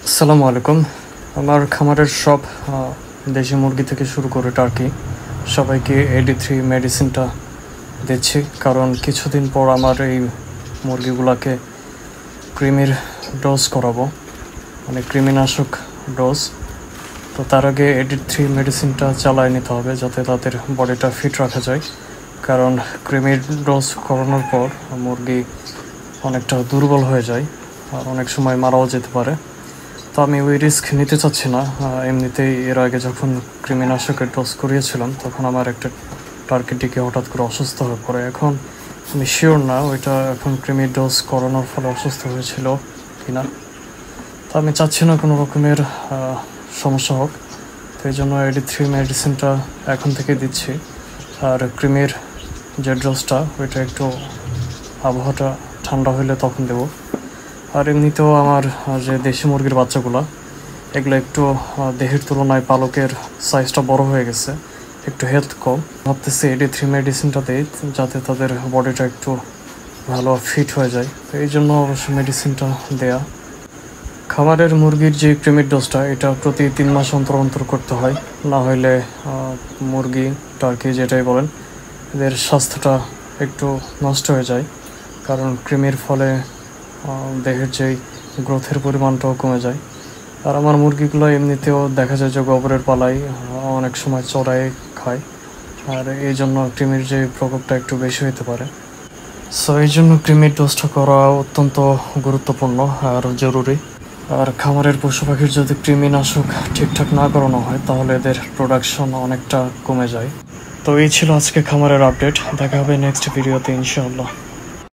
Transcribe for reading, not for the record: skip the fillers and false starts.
আসসালামু আলাইকুম। আমার খামারের সব দেশি মুরগি থেকে শুরু করে টার্কি সবাইকে AD3 মেডিসিনটা দিচ্ছি, কারণ কিছুদিন পর আমার এই মুরগিগুলোকে কৃমির ডোজ করাবো, মানে কৃমিনাশক ডোজ। তো তার আগে AD3 মেডিসিনটা চালায় নিতে হবে যাতে তাদের বডিটা ফিট রাখা যায়, কারণ কৃমির ডোজ করানোর পর মুরগি অনেকটা দুর্বল হয়ে যায় আর অনেক সময় মারাও যেতে পারে। তো আমি ওই রিস্ক নিতে চাচ্ছি না। এমনিতেই এর আগে যখন কৃমিনাশকের ডোজ করিয়েছিলাম তখন আমার একটা টার্গেটটিকে হঠাৎ করে অসুস্থ হয়ে পড়ে। এখন আমি শিওর না ওইটা এখন কৃমির ডোজ করানোর ফলে অসুস্থ হয়েছিল কি না। তো আমি চাচ্ছি না কোনো রকমের সমস্যা হোক, তো এই জন্য AD3 মেডিসিনটা এখন থেকে দিচ্ছি। আর কৃমির যে ডোজটা ওইটা একটু আবহাওয়াটা ঠান্ডা হলে তখন দেবো। আর এমনিতেও আমার যে দেশি মুরগির বাচ্চাগুলো এগুলো একটু দেহের তুলনায় পালকের সাইজটা বড় হয়ে গেছে, একটু হেলথ কম। ভাবতেছি AD3 মেডিসিনটা দিই যাতে তাদের বডিটা একটু ভালো ফিট হয়ে যায়, তো এই জন্য অবশ্য মেডিসিনটা দেয়া। খামারের মুরগির যে কৃমির ডোজটা এটা প্রতি 3 মাস অন্তর অন্তর করতে হয়, না হলে মুরগি টার্কি যেটাই বলেন এদের স্বাস্থ্যটা একটু নষ্ট হয়ে যায়, কারণ কৃমির ফলে দেহের যেই গ্রোথের পরিমাণটাও কমে যায়। আর আমার মুরগিগুলো এমনিতেও দেখা যায় যে গোবরের পালাই অনেক সময় চড়াই খায়, আর এই জন্য কৃমির যে প্রকোপটা একটু বেশি হতে পারে। সো এই জন্য কৃমির ডোজটা করা অত্যন্ত গুরুত্বপূর্ণ আর জরুরি। আর খামারের পশু পাখির যদি কৃমিনাশক ঠিকঠাক না করানো হয় তাহলে এদের প্রোডাকশন অনেকটা কমে যায়। তো এই ছিল আজকে খামারের আপডেট। দেখা হবে নেক্সট ভিডিওতে ইনশাআল্লাহ।